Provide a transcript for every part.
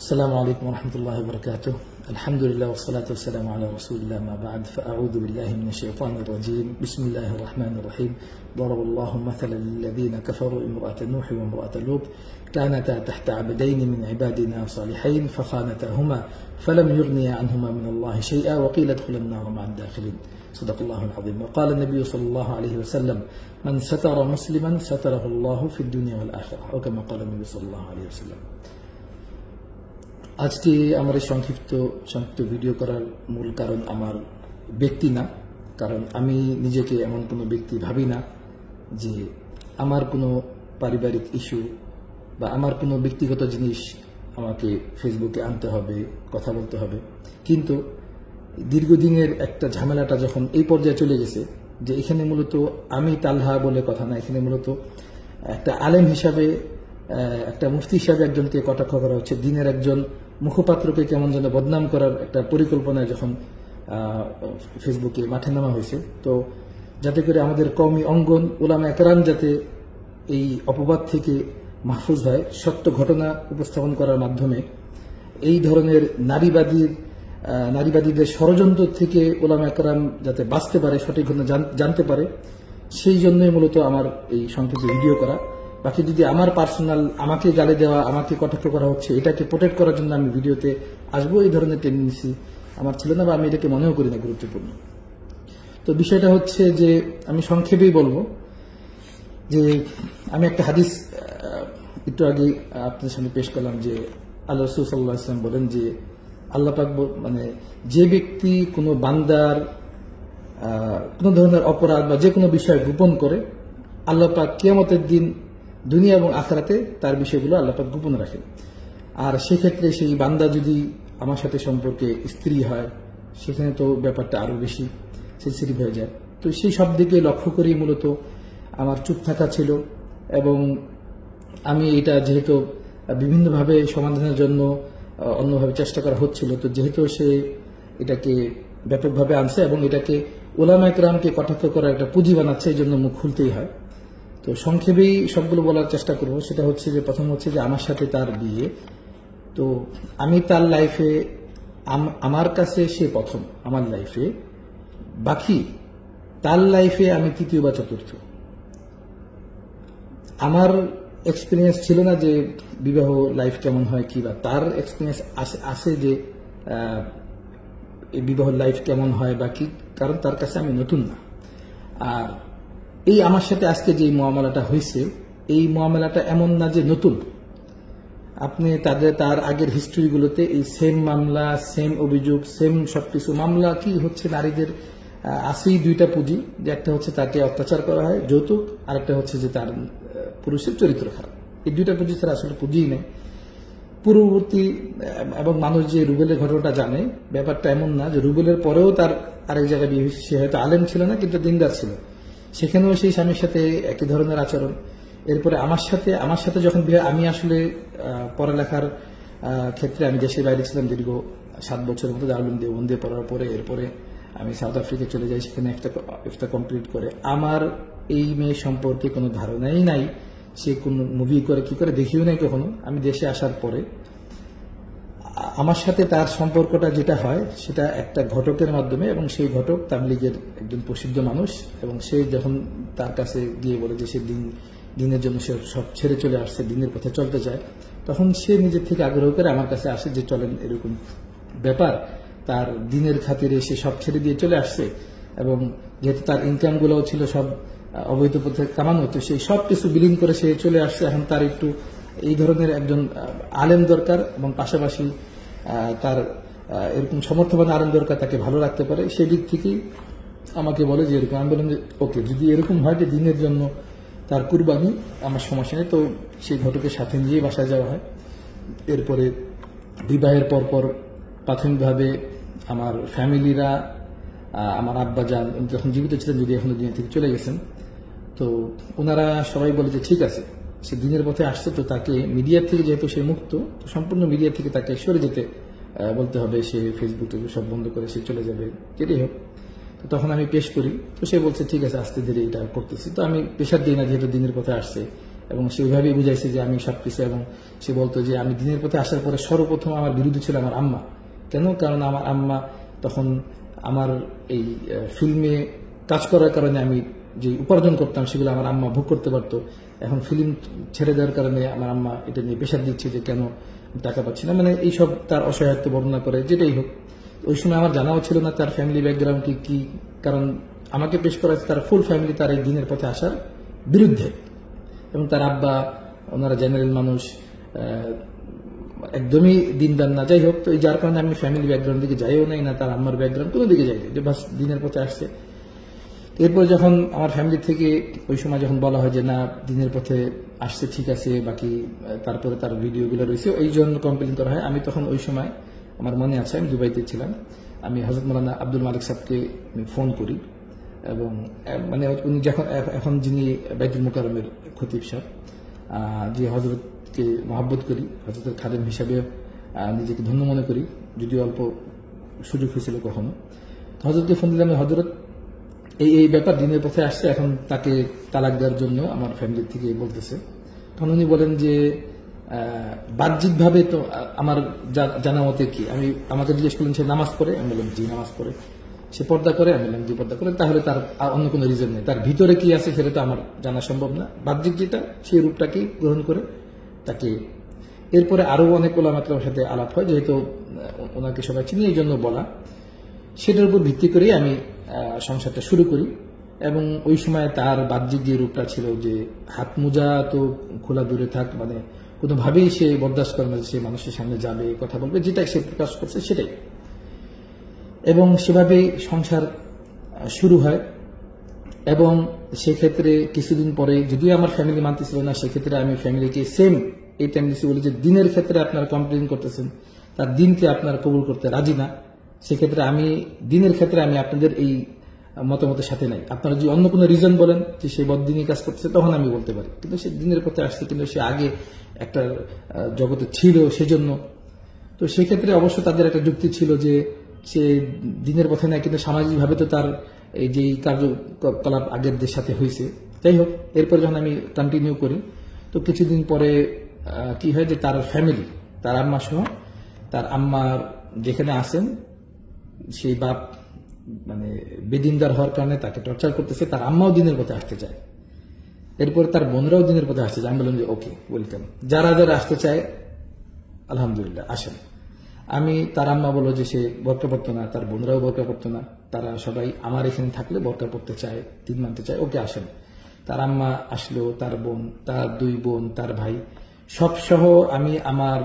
السلام عليكم ورحمة الله وبركاته. الحمد لله والصلاة والسلام على رسول الله. ما بعد، فأعوذ بالله من الشيطان الرجيم. بسم الله الرحمن الرحيم. ضرب الله مثلا للذين كفروا امرأة نوح وامرأة لوط كانتا تحت عبدين من عبادنا صالحين فخانتاهما فلم يغنيا عنهما من الله شيئا وقيل ادخلا النار مع الداخلين. صدق الله العظيم. وقال النبي صلى الله عليه وسلم: من ستر مسلما ستره الله في الدنيا والآخرة، أو كما قال النبي صلى الله عليه وسلم. আজকে আমার এই সংক্ষিপ্ত ভিডিও করার মূল কারণ আমার ব্যক্তি না, কারণ আমি নিজেকে এমন কোনো ব্যক্তি ভাবি না যে আমার কোনো পারিবারিক ইস্যু বা আমার কোনো ব্যক্তিগত জিনিস আমাকে ফেসবুকে আনতে হবে, কথা বলতে হবে। কিন্তু দীর্ঘদিনের একটা ঝামেলাটা যখন এই পর্যায়ে চলে গেছে যে এখানে মূলত আমি তালহা বলে কথা না, এখানে মূলত একটা আলেম হিসাবে, একটা মুফতি হিসাবে একজনকে কটাক্ষ করা হচ্ছে, দিনের একজন মুখপাত্রকে কেমন যেন বদনাম করার একটা পরিকল্পনায় যখন ফেসবুকে মাঠে নামা হয়েছে, তো যাতে করে আমাদের কওমি অঙ্গন উলামা একরাম যাতে এই অপবাদ থেকে মাহফুজ হয়, সত্য ঘটনা উপস্থাপন করার মাধ্যমে এই ধরনের নারীবাদীদের ষড়যন্ত্র থেকে উলামা একরাম যাতে বাঁচতে পারে, সঠিক ঘটনা জানতে পারে, সেই জন্যই মূলত আমার এই সংক্ষিপ্ত ভিডিও করা। বাকি যদি আমার পার্সোনাল, আমাকে গালি দেওয়া, আমাকে কটাক্ষ করা হচ্ছে, এটাকে প্রোটেক্ট করার জন্য আমি ভিডিওতে আসবো, এই ধরনের টেন্ডেন্সি আমার ছিল না, বা আমি এটাকে মনেও করি না গুরুত্বপূর্ণ। তো বিষয়টা হচ্ছে যে আমি সংক্ষেপেই বলবো যে আমি একটা হাদিস একটু আগে আপনাদের সামনে পেশ করলাম যে আল্লাহ রাসূল সাল্লাল্লাহু আলাইহি ওয়াসাল্লাম বলেন যে আল্লাহ পাক মানে যে ব্যক্তি কোনো বান্দার কোনো ধরনের অপরাধ বা যে কোনো বিষয় গোপন করে, আল্লাহ পাক কিয়ামতের দিন দুনিয়া এবং আখিরাতে তার বিষয়গুলো আল্লাহ পাক গোপন রাখেন। আর সেক্ষেত্রে সেই বান্দা যদি আমার সাথে সম্পর্কে স্ত্রী হয়, সেখানে তো ব্যাপারটা আরো বেশি সেন্সিটিভ হয়ে যায়। তো সেই সব দিকে লক্ষ্য করেই মূলত আমার চুপ থাকা ছিল, এবং আমি এটা যেহেতু বিভিন্নভাবে সমাধানের জন্য অন্যভাবে চেষ্টা করা হচ্ছিল, তো যেহেতু সে এটাকে ব্যাপকভাবে আনছে এবং এটাকে উলামা একরামকে কটাক্ষ করার একটা পুঁজি বানাচ্ছে, এই জন্য মুখ খুলতেই হয়। তো সংক্ষেপেই সবগুলো বলার চেষ্টা করব। সেটা হচ্ছে যে প্রথম হচ্ছে যে আমার সাথে তার বিয়ে, তো আমি তার লাইফে, আমার কাছে সে প্রথম আমার লাইফে, বাকি তার লাইফে আমি তৃতীয় বা চতুর্থ। আমার এক্সপিরিয়েন্স ছিল না যে বিবাহ লাইফ কেমন হয় কি, বা তার এক্সপিরিয়েন্স আছে যে এই বিবাহ লাইফ কেমন হয় বা কি, কারণ তার কাছে আমি নতুন না। আর এই আমার সাথে আজকে যে মুআমালাটা হয়েছে, এই মুআমালাটা এমন না যে নতুন। আপনি তার আগের হিস্ট্রিগুলোতে এই সেম মামলা, সেম অভিযোগ, সেম সবকিছু মামলা কি হচ্ছে, নারীদের আসেই দুইটা পুঁজি, যে একটা হচ্ছে তাকে অত্যাচার করা হয় যৌতুক, আরেকটা হচ্ছে যে তার পুরুষের চরিত্র খারাপ। এই দুইটা পুঁজি ছাড়া আসলে পুঁজিই নেই। পূর্ববর্তী এবং মানুষ যে রুবেলের ঘটনাটা জানে, ব্যাপারটা এমন না যে রুবেলের পরেও তার আরেক জায়গায় বিয়ে হয়েছে, সে হয়তো আলেম ছিল না কিন্তু দিনদার ছিল, সেখানেও সেই স্বামীর সাথে একই ধরনের আচরণ। এরপরে আমার সাথে যখন বিয়ে, আমি আসলে পড়ালেখার ক্ষেত্রে আমি দেশের বাইরে ছিলাম দীর্ঘ 7 বছরের মতো, দারুল উলুম দেওবন্দে পড়ার পরে এরপরে আমি সাউথ আফ্রিকা চলে যাই, সেখানে ইফতা কমপ্লিট করে। আমার এই মেয়ে সম্পর্কে কোনো ধারণাই নাই, সে কোন মুভি করে কি করে দেখিও নাই কখনো। আমি দেশে আসার পরে আমার সাথে তার সম্পর্কটা যেটা হয় সেটা একটা ঘটকের মাধ্যমে, এবং সেই ঘটক তাবলীগের একজন প্রসিদ্ধ মানুষ, এবং সে যখন তার কাছে গিয়ে বলে যে সে দিনের জন্য সে সব ছেড়ে চলে আসছে, দিনের পথে চলতে চায়, তখন সে নিজের থেকে আগ্রহ করে আমার কাছে আসে যে চলেন, এরকম ব্যাপার। তার দিনের খাতিরে সে সব ছেড়ে দিয়ে চলে আসছে, এবং যেহেতু তার ইনকাম গুলোও ছিল সব অবৈধ পথে কামানো, তো সেই সব কিছু বিলীন করে সে চলে আসছে। এখন তার একটু এই ধরনের একজন আলেম দরকার, এবং পাশাপাশি তার এরকম সমর্থবান আলেম দরকার, তাকে ভালো রাখতে পারে। সেই দিক থেকেই আমাকে বলে যে এরকম। আমি বললাম যে ওকে, যদি এরকম হয় যে দিনের জন্য তার কুরবানি, আমার সমস্যা নেই। তো সেই ঘটকের সাথে নিয়ে বাসায় যাওয়া হয়। এরপরে বিবাহের পরপর প্রাথমিকভাবে আমার ফ্যামিলিরা, আমার আব্বাজান যখন জীবিত ছিলেন, যদি এখনো দুনিয়া থেকে চলে গেছেন, তো ওনারা সবাই বলে যে ঠিক আছে, সে দিনের পথে আসছে, তো তাকে মিডিয়া থেকে, যেহেতু সে মুক্ত, তো সম্পূর্ণ মিডিয়া থেকে তাকে সরে যেতে বলতে হবে, সে ফেসবুক সব বন্ধ করে সে চলে যাবে, যেটাই হোক। তো তখন আমি পেশ করি, তো সে বলছে ঠিক আছে, আস্তে ধীরে এটা করতেছি। তো আমি প্রেশার দিই না, যেহেতু দিনের পথে আসছে, এবং সেইভাবেই বুঝাইছে যে আমি সবকিছু, এবং সে বলতো যে আমি দিনের পথে আসার পরে সর্বপ্রথম আমার বিরুদ্ধে ছিল আমার আম্মা। কেন? কারণ আমার আম্মা তখন আমার এই ফিল্মে কাজ করার কারণে আমি যে উপার্জন করতাম সেগুলো আমার আম্মা ভোগ করতে পারতো। এখন ফিল্ম ছেড়ে দেওয়ার কারণে আমার আম্মা এটা নিয়ে প্রেশার দিচ্ছে যে কেন টাকা পাচ্ছি না, মানে এইসব তার অসহায়ত্ব বর্ণনা করে। যেটাই হোক, ওই সময় আমার জানাও ছিল না তার ফ্যামিলি ব্যাকগ্রাউন্ড কি, কারণ আমাকে পেশ করা হয়েছে তার ফুল ফ্যামিলি তার এই দিনের পথে আসার বিরুদ্ধে, এবং তার আব্বা ওনারা জেনারেল মানুষ, একদমই দিনদার না। যাই হোক, তো এই যার কারণে আমি ফ্যামিলি ব্যাকগ্রাউন্ড দিকে যাইও নাই, না তার আম্মার ব্যাকগ্রাউন্ড কোনো দিকে যাই নাই, যে বাস দিনের পথে আসছে। এরপর যখন আমার ফ্যামিলি থেকে ওই সময় যখন বলা হয় যে না দিনের পথে আসছে ঠিক আছে, বাকি তারপরে তার ভিডিওগুলো রয়েছে, এই জন্য কমপ্লেন করা হয়। আমি তখন ওই সময় আমার মনে আছে আমি দুবাইতে ছিলাম, আমি হযরত মাওলানা আব্দুল মালিক সাহেবকে ফোন করি, এবং মানে উনি যখন এখন যিনি বাইতুল মুকাররমের খতিব সাহেব, যে হযরতকে মহব্বত করি, হযরতের খাদেম হিসাবে নিজেকে ধন্য মনে করি, যদিও অল্প সুযোগ হয়েছিল কখনো। হযরতকে ফোন দিলাম, হযরত এই ব্যাপার দিনের পথে আসছে, এখন তাকে তালাক দেওয়ার জন্য আমার ফ্যামিলি থেকে বলতেছে। তখন উনি বলেন যে বাহ্যিকভাবে তো আমার জানা মতে কি, আমাকে জিজ্ঞেস করলেন সে নামাজ পড়ে, আমি বললাম জি নামাজ পড়ে। সে পর্দা করে, আমি বললাম জি পর্দা করে, তাহলে তার অন্য কোনো রিজন নেই, তার ভিতরে কি আছে সেটা তো আমার জানা সম্ভব না, বাহ্যিক যেটা সেই রূপটাকেই গ্রহণ করে তাকে। এরপরে আরো অনেক ওলামার সাথে আলাপ হয়, যেহেতু ওনাকে সবাই চিনি এই জন্য বলা, সেটার উপর ভিত্তি করে আমি সংসারটা শুরু করি। এবং ওই সময় তার বাহ্যিক যে রূপটা ছিল, যে হাত মোজা তো খোলা দূরে থাক, মানে কোনোভাবেই সে বরদাস্ত করে না সে মানুষের সামনে যাবে কথা বলবে, যেটা সে প্রকাশ করছে সেটাই। এবং সেভাবেই সংসার শুরু হয়। এবং সেক্ষেত্রে কিছুদিন পরে, যদিও আমার ফ্যামিলি মানতেছিল না, সেক্ষেত্রে আমি ফ্যামিলিকে সেম এই টেন্ডেন্সি বলি যে দিনের ক্ষেত্রে আপনারা কমপ্লেন করতেছেন, তার দিনকে আপনারা কবুল করতে রাজি না, সেক্ষেত্রে আমি দিনের ক্ষেত্রে আমি আপনাদের এই মতামতের সাথে নাই। আপনারা যদি অন্য কোনো রিজন বলেন যে সে বদ্দিনী কাজ করতেছে, তখন আমি বলতে পারি, কিন্তু সে দিনের পথে আসছে, কিন্তু সে আগে একটা জগতে ছিল সেজন্য। তো সেক্ষেত্রে অবশ্য তাদের একটা যুক্তি ছিল যে সে দিনের পথে নাই, কিন্তু সামাজিকভাবে তো তার এই যে কার্যকলাপ আগের সাথে হয়েছে। যাই হোক, এরপর যখন আমি কন্টিনিউ করি, তো কিছুদিন পরে কি হয় যে তার ফ্যামিলি, তার আম্মা সহ, তার আম্মার যেখানে আসেন সেই বাপ মানে বেদিনদার হওয়ার কারণে তাকে টর্চার করতেছে, তার আম্মাও দিনের পথে আসতে চায়, এরপর তার বোনরাও দিনের পথে আসতে চায়। আমি বললাম যে ওকে ওয়েলকাম, যারা যারা আসতে চায় আলহামদুলিল্লাহ আসেন। তার আম্মা বলল যে সে বোরকা পড়তো না, তার বোনরাও বোরকা পড়তো না, তারা সবাই আমার এখানে থাকলে বোরকা পড়তে চায়, দিন মানতে চায়, ওকে আসেন। তার আম্মা আসলো, তার বোন, তার দুই বোন, তার ভাই, সব সহ আমি আমার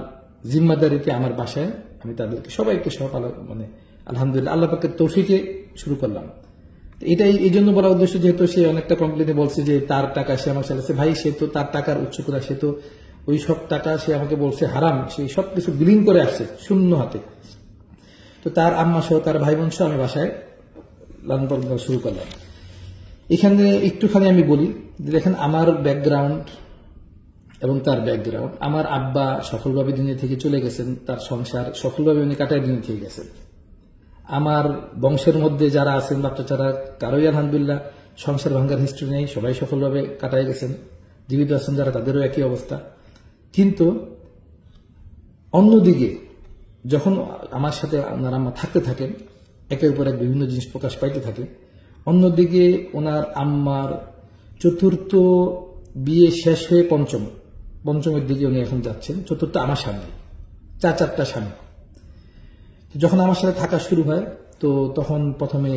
জিম্মাদারিতে আমার বাসায় আমি তাদেরকে সবাইকে সহ মানে আলহামদুলিল্লাহ আল্লাহ পাকের তৌফিকে শুরু করলাম। এটাই এই জন্য বলা উদ্দেশ্য, যেহেতু সে অনেকটা কমপ্লেনে বলছে যে তার টাকা সে আমার চালাচ্ছে। ভাই, সে তো তার টাকার উৎস করে, সে তো ওই সব টাকা সে আমাকে বলছে হারাম, সেই সব কিছু বিলীন করে আসছে শূন্য হাতে। তো তার আম্মা সহ, তার ভাই বোন সহ আমি বাসায় লালন পালন করা শুরু করলাম। এখানে একটুখানি আমি বলি, দেখেন আমার ব্যাকগ্রাউন্ড এবং তার ব্যাকগ্রাউন্ড। আমার আব্বা সফলভাবে দুনিয়া থেকে চলে গেছেন, তার সংসার সফলভাবে উনি কাটায় দুনিয়া থেকে গেছেন। আমার বংশের মধ্যে যারা আছেন বাচ্চারা, কারোই আলহামদুলিল্লাহ সংসার ভাঙ্গার হিস্ট্রি নেই, সবাই সফলভাবে কাটায় গেছেন। জীবিত আছেন যারা, তাদেরও একই অবস্থা। কিন্তু অন্যদিকে যখন আমার সাথে ওনার আম্মা থাকতে থাকেন, একের পর এক বিভিন্ন জিনিস প্রকাশ পাইতে থাকে। অন্যদিকে ওনার আম্মার চতুর্থ বিয়ে শেষ হয়ে পঞ্চমের দিকে উনি এখন যাচ্ছেন, চতুর্থ আমার সামনে, চারটা স্বামী। যখন আমার সাথে থাকা শুরু হয়, তো তখন প্রথমে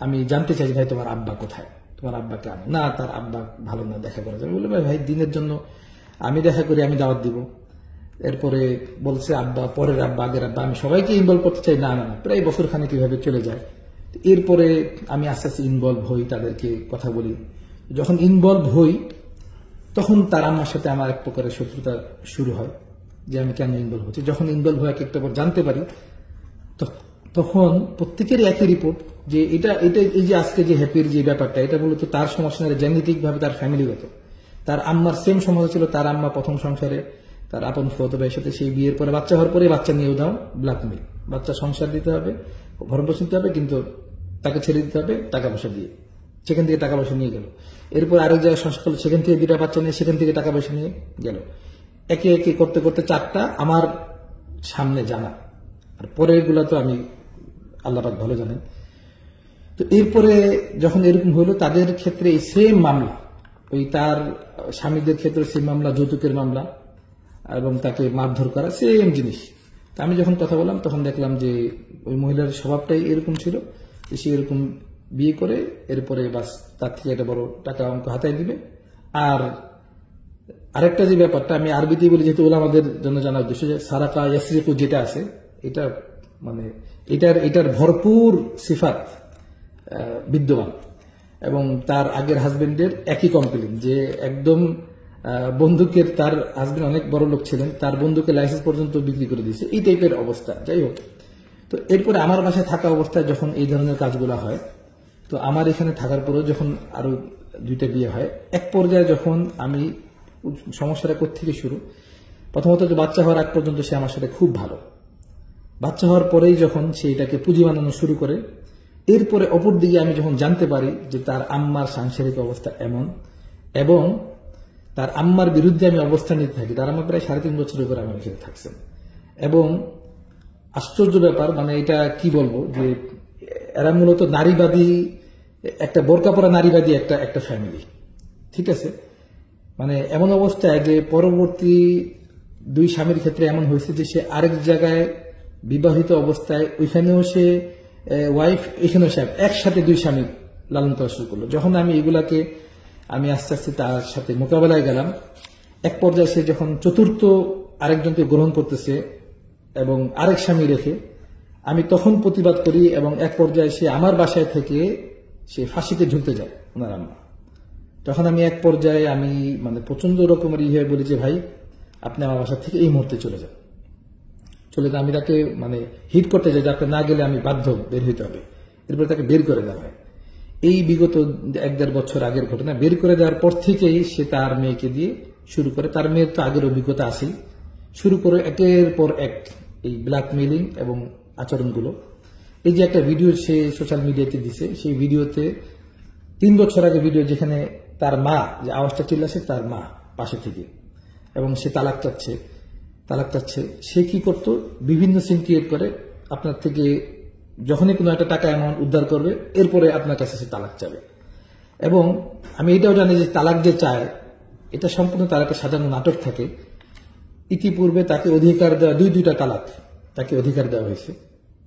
আমি জানতে চাই ভাই তোমার আব্বা কোথায়, তোমার আব্বাকে আনো না, তার আব্বা ভালো না, দেখা করা যাবে। বলে ভাই দিনের জন্য আমি দেখা করি, আমি দাওয়াত দিব। এরপরে বলছে আব্বা, পরের আব্বা, আগের আব্বা, আমি সবাইকে ইনভলভ করতে চাই, না, প্রায় বছর খানে কিভাবে চলে যায়। এরপরে আমি আস্তে আস্তে ইনভলভ হই, তাদেরকে কথা বলি। যখন ইনভলভ হই, তখন তার আম্মার সাথে আমার এক প্রকারের শত্রুতা শুরু হয়, যে আমি কেন ইনভলভ হচ্ছি। যখন ইনভলভ হয়ে একটা পর জানতে পারি, তখন প্রত্যেকেরই একই রিপোর্ট, যে এটা এই যে আজকে যে হ্যাপির যে ব্যাপারটা, এটা মূলত তার সমস্যা জেনেটিক ভাবে, তার ফ্যামিলিগত। তার আম্মার সেম সমস্যা ছিল, তার আম্মা প্রথম সংসারে তার আপন ফুফাতো ভাইয়ের সাথে সেই বিয়ের পরে বাচ্চা হওয়ার পরে বাচ্চা নিয়েও দাও ব্ল্যাকমেল, বাচ্চা সংসার দিতে হবে, ভরণ পোষণ দিতে হবে, কিন্তু তাকে ছেড়ে দিতে হবে টাকা পয়সা দিয়ে। সেখান থেকে টাকা পয়সা নিয়ে গেল। এরপর আরেক জায়গায় সংসার করলো, সেখান থেকে দুটা বাচ্চা নিয়ে সেখান থেকে টাকা পয়সা নিয়ে গেল। একে একে করতে করতে 4টা আমার সামনে জানা, আর পরের গুলা তো আমি আল্লাহ পাক ভালো জানেন। তো এরপরে যখন এরকম হলো, তাদের ক্ষেত্রে এই সেম মামলা, ওই তার স্বামীদের ক্ষেত্রে সেম মামলা, যৌতুকের মামলা এবং তাকে মারধর করা, সেম জিনিস। তা আমি যখন কথা বললাম তখন দেখলাম যে ওই মহিলার স্বভাবটাই এরকম ছিল যে সে এরকম বিয়ে করে এরপরে বাস তার থেকে একটা বড় টাকা অঙ্ক হাতায় দিবে। আর আরেকটা যে ব্যাপারটা আমি আরবিতে বলি, যেহেতু ওলামাদের জন্য জানার উদ্দেশ্য, যে সারাকা ইয়াসরিকু যেটা আছে, এটা মানে এটার ভরপুর সিফাত বিদ্যমান। এবং তার আগের হাজবেন্ডের একই কমপ্লেন, যে একদম বন্দুকের, তার হাজবেন্ড অনেক বড় লোক ছিলেন, তার বন্দুকের লাইসেন্স পর্যন্ত বিক্রি করে দিয়েছে, এই টাইপের অবস্থা। যাই হোক, তো এরপরে আমার বাসায় থাকা অবস্থায় যখন এই ধরনের কাজগুলো হয়, তো আমার এখানে থাকার পরেও যখন আরো 2টা বিয়ে হয়, এক পর্যায়ে যখন আমি, সমস্যাটা কোত্থেকে শুরু, প্রথমত যে বাচ্চা হওয়ার আগ পর্যন্ত সে আমার সাথে খুব ভালো, বাচ্চা হওয়ার পরেই যখন সে এটাকে পুঁজি বানানো শুরু করে, এরপরে অপর দিকে আমি যখন জানতে পারি যে তার আম্মার সাংসারিক অবস্থা এমন, এবং তার আম্মার বিরুদ্ধে আমি অবস্থান নিতে থাকি। তার আম্মা প্রায় 3.5 বছরের উপরে আমার এখানে থাকছেন, এবং আশ্চর্য ব্যাপার, মানে এটা কি বলবো, যে এরা মূলত নারীবাদী, একটা বোরকা পরা নারীবাদী একটা ফ্যামিলি, ঠিক আছে। মানে এমন অবস্থায় যে পরবর্তী 2 স্বামীর ক্ষেত্রে এমন হয়েছে যে সে আরেক জায়গায় বিবাহিত অবস্থায়, ওইখানেও সে ওয়াইফ, এখানেও সে একসাথে 2 স্বামী লালন পালন শুরু করলো। যখন আমি এগুলাকে আমি আস্তে আস্তে তার সাথে মোকাবেলায় গেলাম, এক পর্যায়ে সে যখন 4র্থ আরেকজনকে গ্রহণ করতেছে এবং আরেক স্বামী রেখে, আমি তখন প্রতিবাদ করি, এবং এক পর্যায়ে সে আমার বাসায় থেকে সে ফাঁসিতে ঝুলতে যায় ওনার আম্মা। তখন আমি এক পর্যায়ে আমি মানে প্রচন্ড রকমের হয়ে বলি যে ভাই, আপনি আমার বাসা থেকে এই মুহূর্তে চলে যান। আমি তাকে মানে হিট করতে চাই যে আপনি না গেলে আমি বাধ্য, বের হইতে হবে। এরপরে তাকে বের করে দেওয়া হয়। এই বিগত 1-1.5 বছর আগের ঘটনা। বের করে দেওয়ার পর থেকেই সে তার মেয়েকে দিয়ে শুরু করে, তার মেয়ের তো আগের অভিজ্ঞতা আছেই, শুরু করে একের পর এক এই ব্ল্যাকমেইলিং এবং আচরণগুলো। এই যে একটা ভিডিও সে সোশ্যাল মিডিয়াতে দিছে, সেই ভিডিওতে 3 বছর আগে ভিডিও, যেখানে তার মা, যে আওয়াজটা চিল্লাছে তার মা পাশে থেকে, এবং সে তালাক চাচ্ছে। সে কি করতো, বিভিন্ন সিন ক্রিয়েট করে আপনার থেকে যখনই কোনো একটা টাকা অ্যামাউন্ট উদ্ধার করবে, এরপরে আপনার কাছে সে তালাক চাবে। এবং আমি এটাও জানি যে তালাক যে চায়, এটা সম্পূর্ণ তার একটা সাজানো নাটক থাকে। ইতিপূর্বে তাকে অধিকার দেওয়া 2টা তালাক তাকে অধিকার দেওয়া হয়েছে,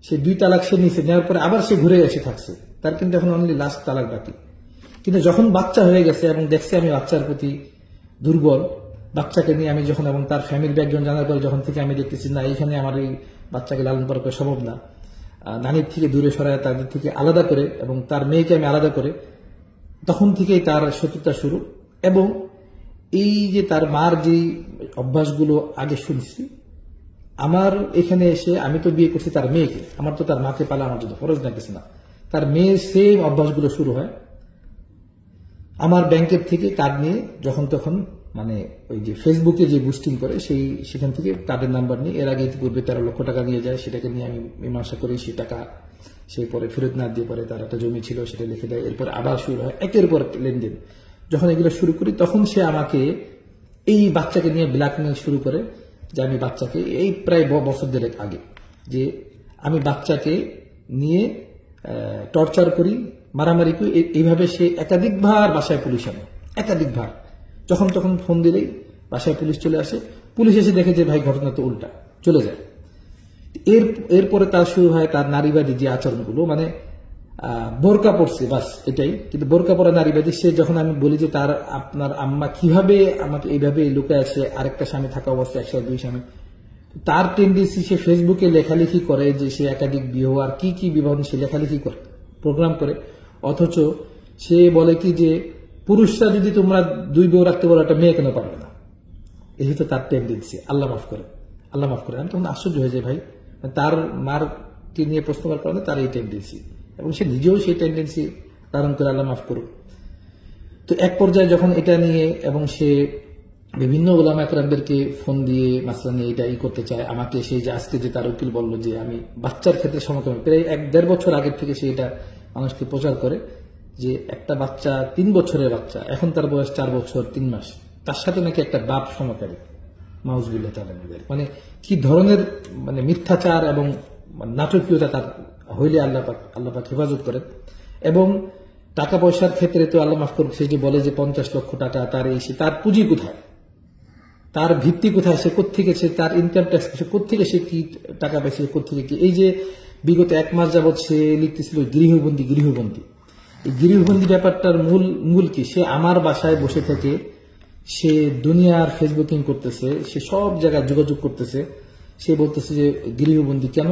সে 2 তালাক সে নিচে নেওয়ার পরে আবার সে ঘুরে এসে থাকছে, তার কিন্তু এখন অনলি লাস্ট তালাক বাকি। কিন্তু যখন বাচ্চা হয়ে গেছে এবং দেখছে আমি বাচ্চার প্রতি দুর্বল, বাচ্চাকে নিয়ে আমি যখন, এবং তার ফ্যামিলি ব্যাকগ্রাউন্ড জানার পরে যখন থেকে আমি দেখতেছি না, এইখানে আমার এই বাচ্চাকে লালন পালন করা সম্ভব না, নানির থেকে দূরে সরায়, তাদের থেকে আলাদা করে, এবং তার মেয়েকে আমি আলাদা করে, তখন থেকেই তার শত্রুতা শুরু। এবং এই যে তার মার যে অভ্যাসগুলো আগে শুনছি, আমার এখানে এসে আমি তো বিয়ে করছি তার মেয়েকে, আমার তো তার মাকে পালা আমার জন্য ফরজ না কিছু না, তার মেয়ের সেম অভ্যাসগুলো শুরু হয়। আমার ব্যাংকের থেকে কার্ড নিয়ে যখন তখন, মানে ওই যে ফেসবুকে যে বুস্টিং করে, সেখান থেকে কার্ডের নাম্বার নিয়ে, এর আগে ইতিপূর্বে 13 লক্ষ টাকা নিয়ে যায়, সেটাকে নিয়ে আমি মীমাংসা করি, সেই টাকা সে পরে ফেরত না দিয়ে পরে তার একটা জমি ছিল সেটা লিখে দেয়, এরপর আবার শুরু হয় একের পর লেনদেন। যখন এগুলো শুরু করি, তখন সে আমাকে এই বাচ্চাকে নিয়ে ব্ল্যাকমেল শুরু করে, যে আমি বাচ্চাকে, এই প্রায় বছর 1.5 আগে, যে আমি বাচ্চাকে নিয়ে টর্চার করি, মারামারি করি। এইভাবে সে একাধিকবার বাসায় পুলিশ আনে, একাধিকবার। যখন তখন ফোন দিলেই বাসায় পুলিশ চলে আসে, পুলিশ এসে দেখে যে ভাই ঘটনা তো উল্টা, চলে যায়। এরপরে তার শুরু হয় তার নারীবাদী যে আচরণগুলো, মানে বোরকা পড়ছে বাস এটাই, কিন্তু বোরকা পরা নারীবাদী। সে যখন আমি বলি যে তার আপনার আম্মা কিভাবে আমাকে এইভাবে লুকায় আছে, আরেকটা স্বামী থাকা অবস্থায়, 1-2 স্বামী, তার টেন্ডেন্সি সে ফেসবুকে লেখালেখি করে যে সে একাধিক বিবাহ, আর কি বিবাহ সে লেখালেখি করে, প্রোগ্রাম করে। অথচ সে বলে কি যে পুরুষরা যদি তোমরা 2 বউ রাখতে পারো, একটা মেয়ে কেন পারবে না, এই হতো তার টেন্ডেন্সি। আল্লাহ মাফ করে। আমি তখন আশ্চর্য হয়ে যাই, ভাই তার মারকে নিয়ে প্রশ্ন করার কারণে তার এই টেন্ডেন্সি, এবং সে নিজেও সেই টেন্ডেন্সি ধারণ করে, আল্লাহ মাফ করুক। তো এক পর্যায়ে যখন এটা নিয়ে, এবং সে বিভিন্ন ওলামা একরামদেরকে ফোন দিয়ে মাসলা নিয়ে এটা করতে চায়, আমাকে সেই যে আজকে যে তার উকিল বলল যে আমি বাচ্চার ক্ষেত্রে সমকামী, প্রায় 1-1.5 বছর আগের থেকে সে এটা মানুষকে প্রচার করে, যে একটা বাচ্চা, 3 বছরের বাচ্চা, এখন তার বয়স 4 বছর 3 মাস, তার সাথে নাকি একটা বাপ সমকামী। মাউজুবিল্লাহ তাআলা, মানে কি ধরনের মানে মিথ্যাচার এবং নাটকীয়তা তার হইলে আল্লাহ পাক হেফাজত করেন। এবং টাকা পয়সার ক্ষেত্রে তো আল্লাহ মাফ করুক, সে যে বলে যে 50 লক্ষ টাকা তার এসে, তার পুঁজি কোথায়, তার ভিত্তি কোথায়, সে কোত্থেকে, সে তার ইনকাম ট্যাক্স, সে কোত্থেকে, সে কি টাকা পাইছে, কোত্থেকে কি। এই যে বিগত 1 মাস যাবৎ সে লিখতেছিল গৃহবন্দী, এই গৃহবন্দী ব্যাপারটার মূল কি, সে আমার বাসায় বসে থেকে সে দুনিয়ার ফেসবুকিং করতেছে, সে সব জায়গায় যোগাযোগ করতেছে, সে বলতেছে যে গৃহবন্দী কেন,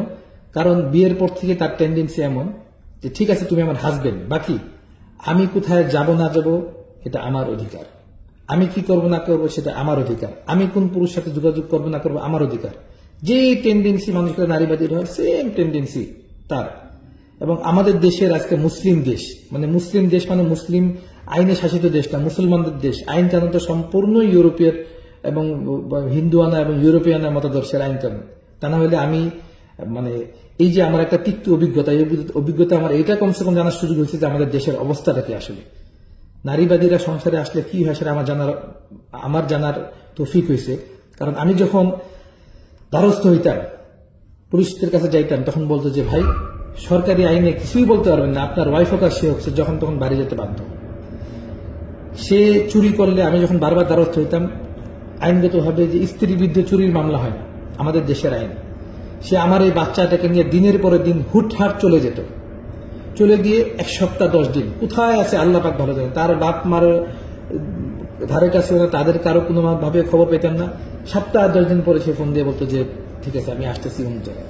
কারণ বিয়ের পর থেকে তার টেন্ডেন্সি এমন যে ঠিক আছে তুমি আমার হাজবেন্ড, বাকি আমি কোথায় যাব না যাব এটা আমার অধিকার, আমি কি করব না করব সেটা আমার অধিকার, আমি কোন পুরুষের সাথে যোগাযোগ করব না করব আমার অধিকার। যে টেন্ডেন্সি মানুষের নারীবাদীর হয়, সেম টেন্ডেন্সি তার। এবং আমাদের দেশের আজকে মুসলিম দেশ মানে মুসলিম আইনে শাসিত দেশ না, মুসলমানদের দেশ, আইন কানুন তো সম্পূর্ণ ইউরোপীয় এবং হিন্দুয়ানা এবং ইউরোপিয়ানা মতাদর্শের আইন কানুন। তা না হলে আমি মানে এই যে আমার একটা তিক্ত অভিজ্ঞতা, এই অভিজ্ঞতা আমার এটা কমসে কম জানার সুযোগ হয়েছে যে আমাদের দেশের অবস্থাটা কি আসলে, নারীবাদীরা সংসারে আসলে কি হয় সেটা আমার জানার তৌফিক হয়েছে। কারণ আমি যখন দ্বারস্থ হইতাম, পুলিশদের কাছে যাইতাম, তখন বলতো যে ভাই সরকারি আইনে কিছুই বলতে পারবেন না, আপনার ওয়াইফ হোক আর সে হোক, যখন তখন বাড়ি যেতে বাধ্য। সে চুরি করলে, আমি যখন বারবার দ্বারস্থ হইতাম, আইনগতভাবে যে স্ত্রীর বিরুদ্ধে চুরির মামলা হয় না আমাদের দেশের আইন, সে আমার এই বাচ্চাটাকে নিয়ে দিনের পরে দিন হুটহাট চলে যেত, চলে গিয়ে 1 সপ্তাহ 10 দিন কোথায় আছে আল্লাহ পাক ভালো জানেন, তার বাপ মার ধারে কাছে তাদের কারো কোনো ভাবে খবর পেতাম না। সপ্তাহ 10 দিন পরে সে ফোন দিয়ে বলতো যে ঠিক আছে আমি আসতেছি অমুক জায়গায়।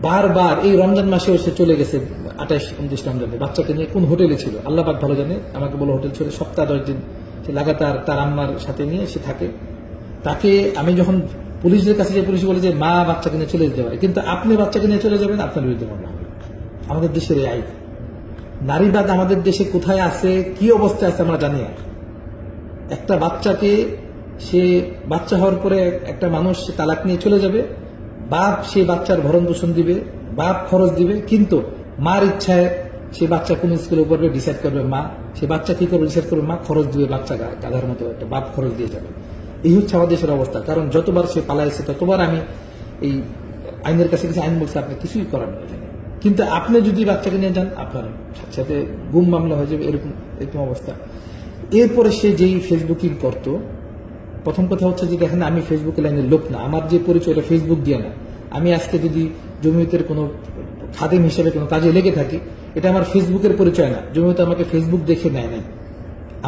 বারবার এই রমজান মাসেও সে চলে গেছে 28-29 রমজানে, বাচ্চাকে নিয়ে কোন হোটেলে ছিল আল্লাহ পাক ভালো জানে, আমাকে বলো হোটেল ছিল, সপ্তাহ 10 দিন সে লাগাতার তার আম্মার সাথে নিয়ে সে থাকে। তাকে আমি যখন পুলিশদের কাছে যে পুলিশ বলে যে মা বাচ্চাকে নিয়ে চলে যেতে পারে, কিন্তু আপনি বাচ্চাকে নিয়ে চলে যাবেন আপনার বিরুদ্ধে মামলা হবে। আমাদের দেশের এই আইন, নারীবাদ আমাদের দেশে কোথায় আছে, কি অবস্থায় আছে আমরা জানি না। একটা বাচ্চাকে, সে বাচ্চা হওয়ার পরে একটা মানুষ তালাক নিয়ে চলে যাবে, বাপ সে বাচ্চার ভরণ পোষণ দিবে, বাপ খরচ দিবে, কিন্তু মার ইচ্ছায় সে বাচ্চা কোন স্কুলে পড়বে ডিসাইড করবে মা, সে বাচ্চা কি করবে ডিসাইড করবে মা, খরচ দিবে, বাচ্চা গাধার মতো একটা বাপ খরচ দিয়ে যাবে। এই হচ্ছে আমাদের দেশের অবস্থা। কারণ যতবার সে পালাইছে ততবার আমি এই আইনের কাছে কিছু আইন বলছে আপনি কিছুই করার নেই, কিন্তু আপনি যদি বাচ্চাকে নিয়ে যান আপনার সাথে গুম মামলা হয়ে যাবে, এরকম অবস্থা। এরপরে সে যেই ফেসবুকিং করত, প্রথম কথা হচ্ছে যে দেখেন আমি ফেসবুকে লাইনের লোক না, আমার যে পরিচয় এটা ফেসবুক দিয়ে না। আমি আজকে যদি জমিয়তের কোনো খাদেম হিসেবে কোনো কাজে লেগে থাকি, এটা আমার ফেসবুকের পরিচয় না, জমিয়ত আমাকে ফেসবুক দেখে নেয় নাই।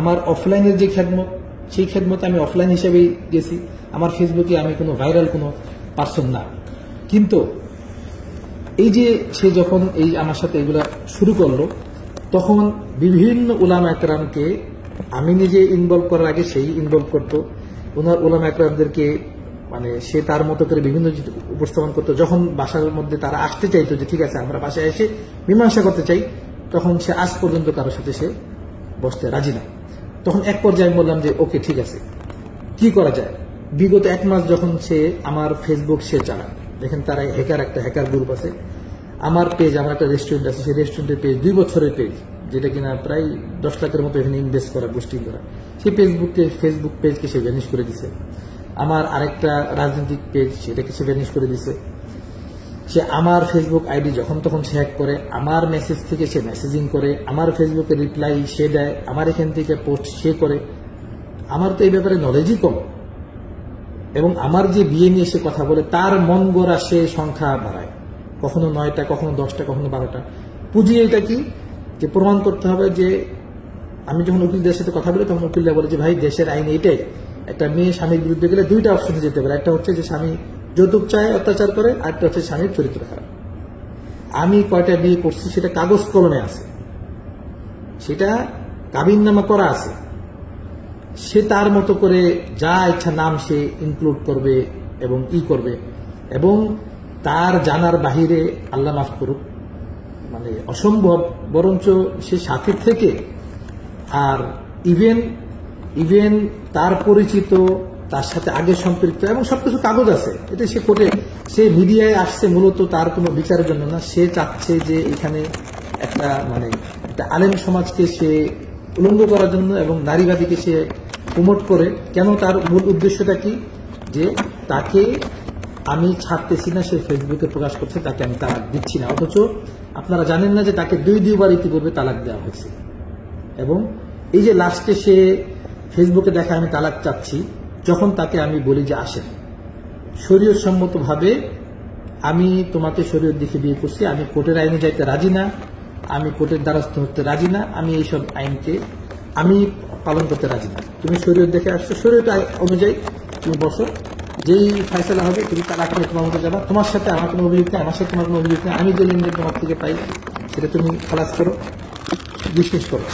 আমার অফলাইনের যে খেদমত, সেই খেদমত আমি অফলাইন হিসেবেই গেছি, আমার ফেসবুকে আমি কোনো ভাইরাল কোনো পার্সন না। কিন্তু এই যে সে যখন এই আমার সাথে এগুলা শুরু করলো, তখন বিভিন্ন উলামা একরামকে আমি নিজে ইনভলভ করার আগে সেই ইনভলভ করতো, ওনার উলামা একরামদেরকে মানে সে তার মতো করে বিভিন্ন উপস্থাপন করতো। যখন বাসার মধ্যে তারা আসতে চাইতো যে ঠিক আছে আমরা বাসায় এসে মীমাংসা করতে চাই, তখন সে আজ পর্যন্ত কারোর সাথে সে বসতে রাজি না। তখন এক পর্যায়ে আমি বললাম যে ওকে ঠিক আছে কি করা যায়। বিগত 1 মাস যখন সে আমার ফেসবুক সে চালায়, দেখেন তারা একটা হ্যাকার গ্রুপ আছে, আমার পেজ, আমার একটা রেস্টুরেন্ট আছে, সেই রেস্টুরেন্টের পেজ 2 বছরের পেজ, যেটা কিনা প্রায় 10 লাখের মতো এখানে ইনভেস্ট করা, বুস্টিং করা, সেই ফেসবুক পেজকে সে ভ্যানিশ করে দিছে। আমার আরেকটা রাজনৈতিক পেজ সেটাকে সে ভ্যানিশ করে দিছে। সে আমার ফেসবুক আইডি যখন তখন সে হ্যাক করে, আমার মেসেজ থেকে সে মেসেজিং করে, আমার ফেসবুকে রিপ্লাই সে দেয়, আমার এখান থেকে পোস্ট সে করে। আমার তো এই ব্যাপারে নলেজই কম, এবং আমার যে বিয়ে নিয়ে সে কথা বলে তার মন গড়া সে সংখ্যা বাড়ায়, কখনো 9টা, কখনো 10টা, কখনো 12টা। পুঁজি এটা কি যে প্রমাণ করতে হবে যে আমি যখন উকিলদের সাথে কথা বলি তখন উকিলরা বলে যে ভাই দেশের আইন এটাই, একটা মেয়ে স্বামীর বিরুদ্ধে গেলে 2টা অপশনে যেতে পারে, একটা হচ্ছে যে স্বামী যৌতুক চায় অত্যাচার করে, আরেকটা হচ্ছে স্বামীর চরিত্র খারাপ। আমি কয়টা বিয়ে করছি সেটা কাগজ কলমে আছে, সেটা কাবিননামা করা আছে, সে তার মতো করে যা ইচ্ছা নাম সে ইনক্লুড করবে এবং করবে, এবং তার জানার বাহিরে আল্লাহ মাফ করুক মানে অসম্ভব, বরঞ্চ সে সাথে থেকে আর ইভেন তার পরিচিত, তার সাথে আগে সম্পৃক্ত এবং সবকিছু কাগজ আছে। এটা সে কোর্টে, সে মিডিয়ায় আসছে মূলত তার কোনো বিচারের জন্য না, সে চাচ্ছে যে এখানে একটা মানে একটা আলেম সমাজকে সে উলঙ্গ করার জন্য এবং নারীবাদীকে সে প্রমোট করে। কেন, তার মূল উদ্দেশ্যটা কি, যে তাকে আমি ছাড়তেছি না, সে ফেসবুকে প্রকাশ করছে তাকে আমি তালাক দিচ্ছি না, অথচ আপনারা জানেন না যে তাকে দুইবার ইতিপূর্বে তালাক দেওয়া হয়েছে। এবং এই যে লাস্টে সে ফেসবুকে দেখা আমি তালাক চাচ্ছি, যখন তাকে আমি বলি যে আসেন শরীয়ত সম্মতভাবে আমি তোমাকে শরীয়ত দেখে বিয়ে করছি, আমি কোর্টের আইনে যাইতে রাজি না, আমি কোর্টের দ্বারস্থ হতে রাজি না, আমি এইসব আইনকে আমি পালন করতে রাজি না, তুমি শরীয়ত দেখে আসছো, শরীয়ত অনুযায়ী তুমি বসো, যেই ফয়সালা হবে তুমি তালাক নিয়ে তোমার মতো যাবা, তোমার সাথে আমার কোনো অভিযোগ নেই, আমার সাথে তোমার কোনো অভিযোগ নেই, আমি যে লেনদেন তোমার থেকে পাই সেটা তুমি খালাস করো, বিশ্বাস করো।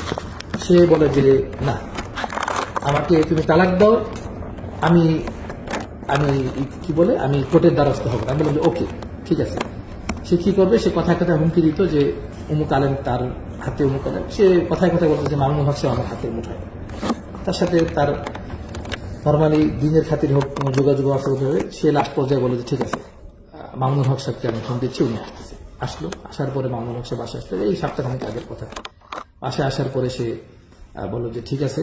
সে বলে যে না, আমাকে তুমি তালাক দাও, আমি আমি কি বলে আমি কোর্টের দ্বারস্থ হবো। আমি বললাম যে ওকে ঠিক আছে। সে কি করবে, সে কথায় কথায় হুমকি দিত যে অমুক আলেম তার হাতে অমুক আলেম, সে কথায় কথায় বলতো যে মামুনুল হক সে আমার হাতের মুঠায়, তার সাথে তার নর্মালি দিনের খাতির হোক কোনো যোগাযোগ ব্যবস্থা করতে হবে। সে লাস্ট পর্যায়ে বলে যে ঠিক আছে মামুনুল হক সাহেবকে আমি ফোন দিচ্ছি, উনি আসতেছে। আসলো, আসার পরে মামুনুল হক সাহেব বাসায় আসতে এই সপ্তাহখানেক আগের কথা। বাসায় আসার পরে সে বললো যে ঠিক আছে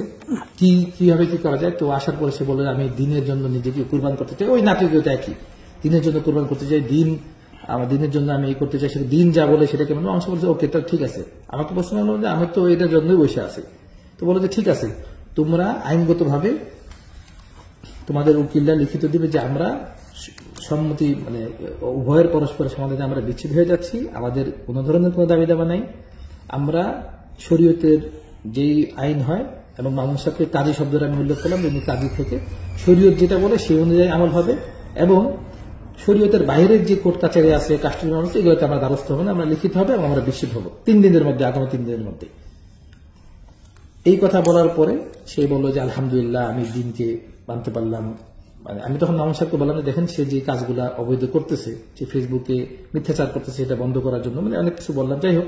কিভাবে কি করা যায়। তো আসার পরে সে বললো আমি দিনের জন্য নিজেকে কুরবান করতে চাই, ওই নাটকীয়তা একই, দিনের জন্য কুরবান করতে চাই, দিন আমার দিনের জন্য আমি এই করতে চাই, সেটা দিন যা বলে সেটাকে মানে অংশ বলছে ওকে তাহলে ঠিক আছে। আমাকে প্রশ্ন করলো যে আমি তো এটার জন্যই বসে আছি। তো বলো যে ঠিক আছে, তোমরা আইনগতভাবে তোমাদের উকিলরা লিখিত দিবে যে আমরা সম্মতি মানে উভয়ের পরস্পর সমাধানে আমরা বিচ্ছেদ হয়ে যাচ্ছি, আমাদের কোনো ধরনের কোনো দাবি দাবা নাই, আমরা শরীয়তের যেই আইন হয়, এবং মামুন সাহেবকে কাজী শব্দটা আমি উল্লেখ করলাম, উনি কাজী থেকে শরীয়ত যেটা বলে সেই অনুযায়ী আমল হবে, এবং শরীয়তের বাইরের যে কোর্ট কাছারি আছে কাস্টডি আছে এগুলোতে আমরা দ্বারস্থ হবো না, আমরা লিখিত হবে এবং আমরা বিচ্ছেদ হবো 3 দিনের মধ্যে, আগামী 3 দিনের মধ্যে। এই কথা বলার পরে সে বললো যে আলহামদুলিল্লাহ আমি দিনকে মানতে পারলাম। মানে আমি তখন মামুন সাহেবকে বললাম যে দেখেন সে যে কাজগুলা অবৈধ করতেছে, যে ফেসবুকে মিথ্যাচার করতেছে এটা বন্ধ করার জন্য, মানে অনেক কিছু বললাম। যাই হোক,